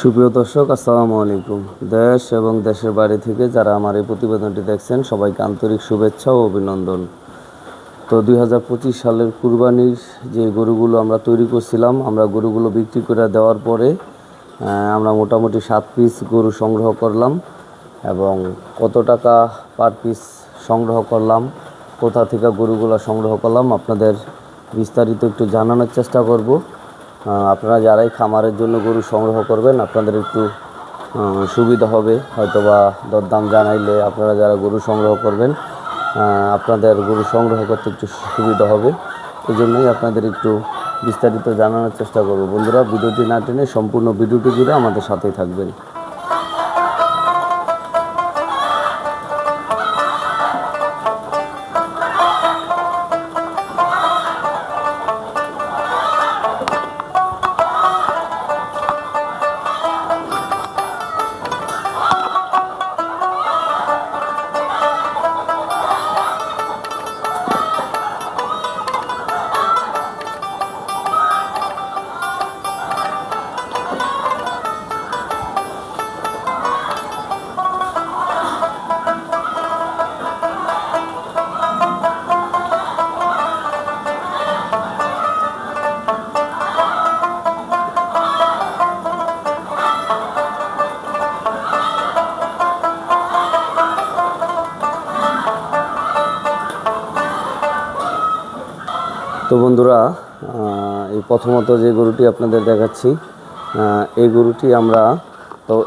সুপ্রিয় দর্শক, আসসালামু আলাইকুম। দেশ এবং দেশের বাইরে থেকে যারা আমার এই প্রতিবেদনটি দেখছেন, সবাইকে আন্তরিক শুভেচ্ছা ও অভিনন্দন। তো 2025 সালের কুরবানির যে গরুগুলো আমরা তৈরি করছিলাম, আমরা গরুগুলো বিক্রি করে দেওয়ার পরে আমরা মোটামুটি 7 পিস গরু সংগ্রহ করলাম। এবং কত টাকা পার পিস সংগ্রহ করলাম, কোথা থেকে গরুগুলো সংগ্রহ করলাম, আপনাদের বিস্তারিত একটু জানানোর চেষ্টা করব। আপনারা যারাই খামারের জন্য গরু সংগ্রহ করবেন, আপনাদের একটু সুবিধা হবে, হয়তোবা দরদাম জানাইলে আপনারা যারা গরু সংগ্রহ করবেন, আপনাদের গরু সংগ্রহ করতে একটু সুবিধা হবে। এই জন্যই আপনাদের একটু বিস্তারিত জানানোর চেষ্টা করব। বন্ধুরা, ভিডিওটি না টেনে সম্পূর্ণ ভিডিওটি জুড়ে আমাদের সাথেই থাকবেন। তো বন্ধুরা, এই প্রথমত যে গরুটি আপনাদের দেখাচ্ছি, এই গরুটি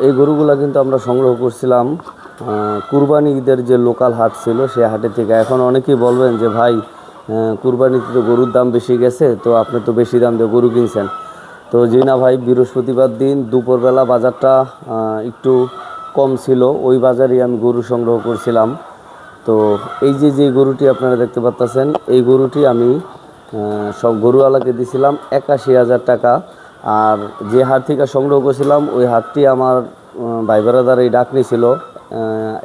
এই গরুগুলো কিন্তু আমরা সংগ্রহ করছিলাম কুরবানি ঈদের যে লোকাল হাট ছিল সেই হাটে থেকে। এখন অনেকেই বলবেন যে ভাই, কুরবানিতে তো গরুর দাম বেশি গেছে, তো আপনি তো বেশি দাম দিয়ে গরু কিনছেন। তো জি না ভাই, বৃহস্পতিবার দিন দুপুরবেলা বাজারটা একটু কম ছিল, ওই বাজারেই আমি গরু সংগ্রহ করছিলাম। তো এই যে গরুটি আপনারা দেখতে পাচ্ছেন, এই গরুটি আমি সব গরুওয়ালাকে দিয়েছিলাম 81,000 টাকা। আর যে হাট থেকে সংগ্রহ করেছিলাম, ওই হাটটি আমার ভাই বেড়াদার এই ডাক নিয়েছিল,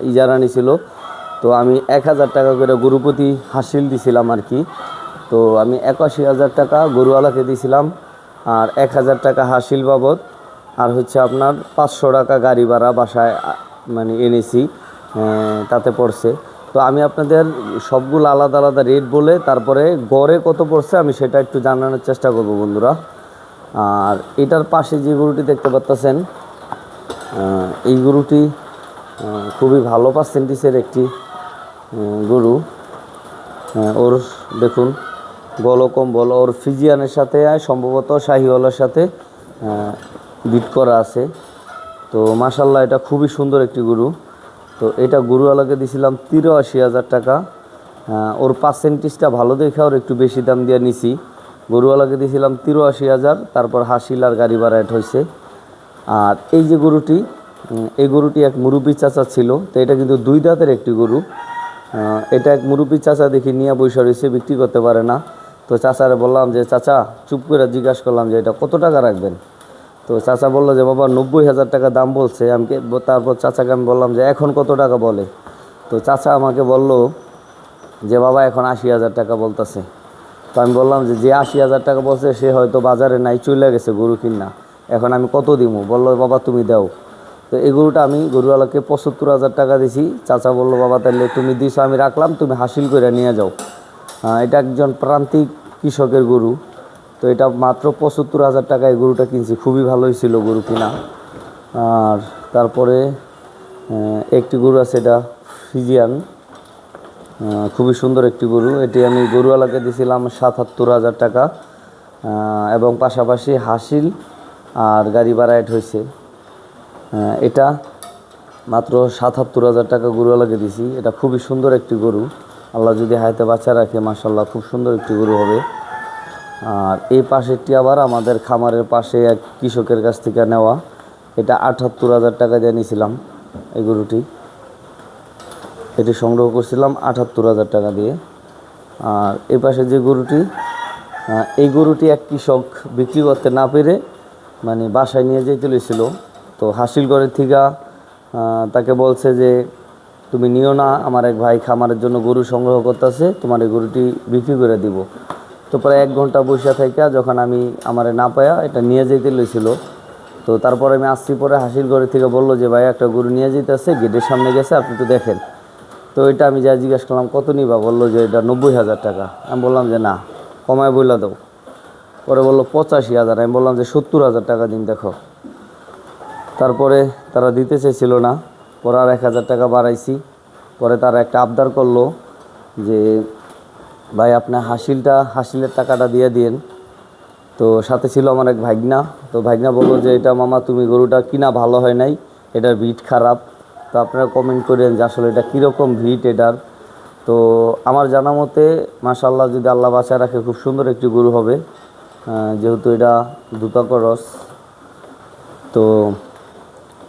ইজারা নিয়েছিল। তো আমি 1,000 টাকা করে গরু প্রতি হাসিল দিছিলাম আর কি। তো আমি 81,000 টাকা গরুওয়ালাকে দিয়েছিলাম, আর 1,000 টাকা হাসিল বাবদ, আর হচ্ছে আপনার 500 টাকা গাড়ি ভাড়া বাসায় মানে এনেছি, তাতে পড়ছে। তো আমি আপনাদের সবগুলো আলাদা আলাদা রেট বলে তারপরে গড়ে কত পড়ছে আমি সেটা একটু জানানোর চেষ্টা করব বন্ধুরা। আর এটার পাশে যে গরুটি দেখতে পাচ্ছেন, এই গরুটি খুবই ভালো পার্সেন্টেজের একটি গরু। ওর দেখুন গলকম্বল, ওর ফিজিয়ানের সাথে সম্ভবত শাহিওয়ালার সাথে বিট করা আছে। তো মাশাল্লাহ, এটা খুবই সুন্দর একটি গরু। তো এটা গরুওয়ালাকে দিয়েছিলাম 83,000 টাকা। ওর পার্সেন্টেজটা ভালো দেখে ওর একটু বেশি দাম দিয়ে নিছি। গরুওয়ালাকে দিয়েছিলাম 83,000, তারপর হাসিল আর গাড়ি ভাড়া অ্যাড হয়েছে। আর এই যে গরুটি, এই গরুটি এক মুরব্বী চাচা ছিল। তো এটা কিন্তু 2 দাঁতের একটি গরু। এটা এক মুরব্বী চাচা দেখি নিয়ে বসে রয়েছে, বিক্রি করতে পারে না। তো চাচারে বললাম যে চাচা, চুপ করে জিজ্ঞাসা করলাম যে এটা কত টাকা রাখবেন। তো চাচা বললো যে বাবা 90,000 টাকা দাম বলছে। তারপর চাচাকে আমি বললাম যে এখন কত টাকা বলে। তো চাচা আমাকে বলল যে বাবা এখন 80,000 টাকা বলতেছে। তো আমি বললাম যে 80,000 টাকা বলছে সে হয়তো বাজারে নাই, চলে গেছে গরু কিনা, এখন আমি কত দিব? বললো বাবা তুমি দাও। তো এই গরুটা আমি গরুওয়ালাকে 75,000 টাকা দিছি। চাচা বললো বাবা তাহলে তুমি দিছো, আমি রাখলাম, তুমি হাসিল করে নিয়ে যাও। এটা একজন প্রান্তিক কৃষকের গরু। তো এটা মাত্র 75,000 টাকায় গরুটা কিনছি, খুবই ভালো হয়েছিল গরু কিনা। আর তারপরে একটি গরু আছে, এটা ফিজিয়ান, খুবই সুন্দর একটি গরু। এটি আমি গরুওয়ালাকে দিয়েছিলাম 77,000 টাকা, এবং পাশাপাশি হাসিল আর গাড়ি ভাড়া অ্যাড হয়েছে। এটা মাত্র 77,000 টাকা গরুওয়ালাকে দিছি। এটা খুবই সুন্দর একটি গরু, আল্লাহ যদি হায়াতে বাচ্চা রাখে মাশাল্লাহ খুব সুন্দর একটি গরু হবে। আর এই পাশেরটি আবার আমাদের খামারের পাশে এক কৃষকের কাছ থেকে নেওয়া। এটা 78,000 টাকা দিয়ে নিয়েছিলাম এই গরুটি। এটি সংগ্রহ করছিলাম 78,000 টাকা দিয়ে। আর এই পাশে যে গরুটি, এই গরুটি এক কৃষক বিক্রি করতে না পেরে মানে বাসায় নিয়ে যেতে লইছিল। তো হাসিলগড়ের থেকে তাকে বলছে যে তুমি নিও না, আমার এক ভাই খামারের জন্য গরু সংগ্রহ করতেছে, তোমার এই গরুটি বিক্রি করে দিব। তো প্রায় 1 ঘন্টা বসে থাকা যখন আমি আমারে না পায়া এটা নিয়ে যেতে লইছিল, তো তারপরে আমি আসছি, পরে হাসির ঘরে থেকে বললো যে ভাই একটা গরু নিয়ে যেতেছে, গেটের সামনে গেছে, আপনি একটু দেখেন। তো এটা আমি যা জিজ্ঞাসা করলাম কত নিবা, বললো যে এটা 90,000 টাকা। আমি বললাম যে না, কমায় বইলা দাও। পরে বললো 85,000। আমি বললাম যে 70,000 টাকা দিন দেখো। তারপরে তারা দিতে চাইছিল না, পরে আর 1,000 টাকা বাড়াইছি। পরে তারা একটা আবদার করলো যে ভাই আপনার হাসিলের টাকাটা দিয়ে দিন। তো সাথে ছিল আমার এক ভাগনা। তো ভাগনা বললো যে এটা মামা তুমি গরুটা কিনা ভালো হয় নাই, এটার ভিট খারাপ। তো আপনারা কমেন্ট করেন যে আসলে এটা কীরকম ভিট এটার। তো আমার জানা মতে মাশাআল্লাহ, যদি আল্লাহ বাঁচায় রাখে, খুব সুন্দর একটি গরু হবে, যেহেতু এটা দুটা ক্রস। তো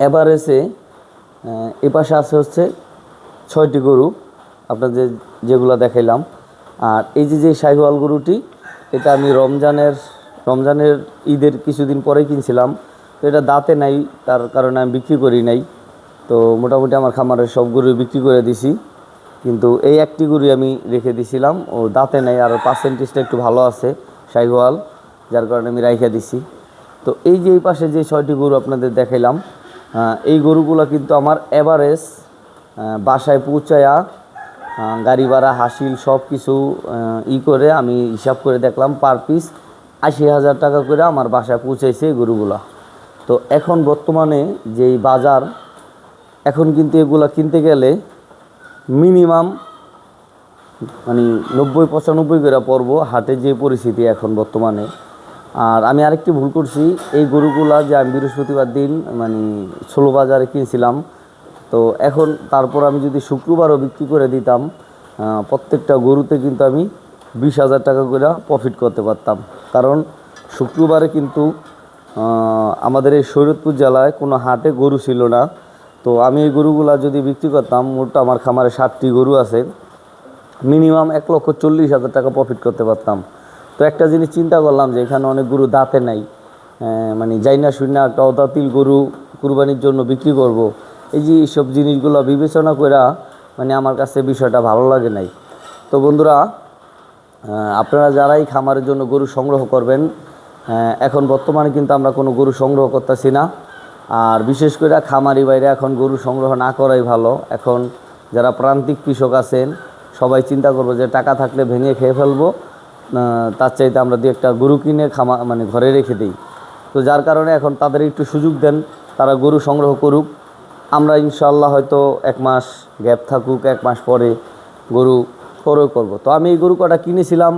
এভারেজে এ পাশে আছে হচ্ছে 6টি গরু আপনাদের যেগুলো দেখাইলাম। আর এই যে শাহিওয়াল গরুটি, এটা আমি রমজানের ঈদের কিছুদিন পরেই কিনছিলাম। তো এটা দাঁতে নাই, তার কারণে আমি বিক্রি করি নাই। তো মোটামুটি আমার খামারের সব গরু বিক্রি করে দিছি, কিন্তু এই একটি গরু আমি রেখে দিছিলাম, ও দাঁতে নাই, আর পার্সেন্টেজটা একটু ভালো আছে শাহিওয়াল, যার কারণে আমি রাইখা দিছি। তো এই যে এই পাশে যে 6টি গরু আপনাদের দেখাইলাম, এই গরুগুলো কিন্তু আমার এভারেজ বাসায় পৌঁছায়া গাড়ি ভাড়া হাসিল সব কিছু করে আমি হিসাব করে দেখলাম, পার পিস 80,000 টাকা করে আমার বাসায় পৌঁছাইছে এই গরুগুলা। তো এখন বর্তমানে যেই বাজার, এখন কিন্তু এগুলা কিনতে গেলে মিনিমাম মানে 90-95 করে পড়বো, হাটের যে পরিস্থিতি এখন বর্তমানে। আর আমি আরেকটি ভুল করছি, এই গরুগুলা যে আমি বৃহস্পতিবার দিন মানে 16 বাজারে কিনছিলাম, তো এখন তারপর আমি যদি শুক্রবারও বিক্রি করে দিতাম, প্রত্যেকটা গরুতে কিন্তু আমি 20,000 টাকা করে প্রফিট করতে পারতাম। কারণ শুক্রবারে কিন্তু আমাদের এই শরীয়তপুর জেলায় কোনো হাটে গরু ছিল না। তো আমি এই গরুগুলা যদি বিক্রি করতাম, মোট আমার খামারে 60টি গরু আছে, মিনিমাম 1,40,000 টাকা প্রফিট করতে পারতাম। তো একটা জিনিস চিন্তা করলাম যে এখানে অনেক গরু দাঁতে নাই, মানে যাই না শুনি না একটা অদাতিল গরু কুরবানির জন্য বিক্রি করব, এই যে সব জিনিসগুলো বিবেচনা করে মানে আমার কাছে বিষয়টা ভালো লাগে নাই। তো বন্ধুরা, আপনারা যারাই খামারের জন্য গরু সংগ্রহ করবেন, এখন বর্তমানে কিন্তু আমরা কোনো গরু সংগ্রহ করতেছি না। আর বিশেষ করে খামারি বাইরে এখন গরু সংগ্রহ না করাই ভালো। এখন যারা প্রান্তিক কৃষক আছেন, সবাই চিন্তা করবো যে টাকা থাকলে ভেঙে খেয়ে ফেলবো, তার চাইতে আমরা দিয়ে একটা গরু কিনে মানে ঘরে রেখে দিই। তো যার কারণে এখন তাদের একটু সুযোগ দেন, তারা গরু সংগ্রহ করুক। আমরা ইনশাআল্লাহ হয়তো 1 মাস গ্যাপ থাকুক, 1 মাস পরে গরু ক্রয় করব। তো আমি এই গরু কটা কিনেছিলাম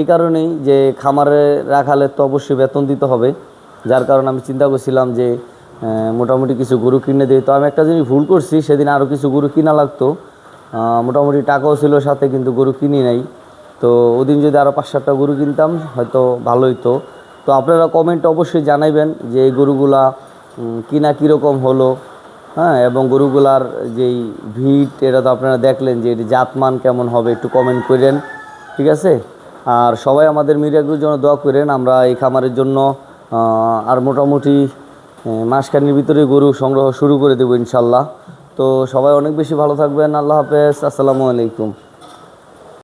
এই কারণেই যে খামারে রাখালে তো অবশ্যই বেতন দিতে হবে, যার কারণে আমি চিন্তা করছিলাম যে মোটামুটি কিছু গরু কিনে দিই। তো আমি একটা জিনিস ভুল করছি, সেদিন আরও কিছু গরু কিনা লাগতো, মোটামুটি টাকাও ছিল সাথে, কিন্তু গরু কিনি নাই। তো ওদিন যদি আরও 5-7টা গরু কিনতাম হয়তো ভালো হতো। তো আপনারা কমেন্টে অবশ্যই জানাইবেন যে এই গরুগুলা কিনা কীরকম হলো, হ্যাঁ, এবং গরুগুলার যেই ভিট, এটা তো আপনারা দেখলেন যে এটি জাতমান কেমন হবে, একটু কমেন্ট করেন, ঠিক আছে। আর সবাই আমাদের মিডিয়াগুলোর জন্য দোয়া করেন, আমরা এই খামারের জন্য আর মোটামুটি মাসখানির ভিতরে গরু সংগ্রহ শুরু করে দেবো ইনশাল্লাহ। তো সবাই অনেক বেশি ভালো থাকবেন। আল্লাহ হাফেজ, আসসালামু আলাইকুম।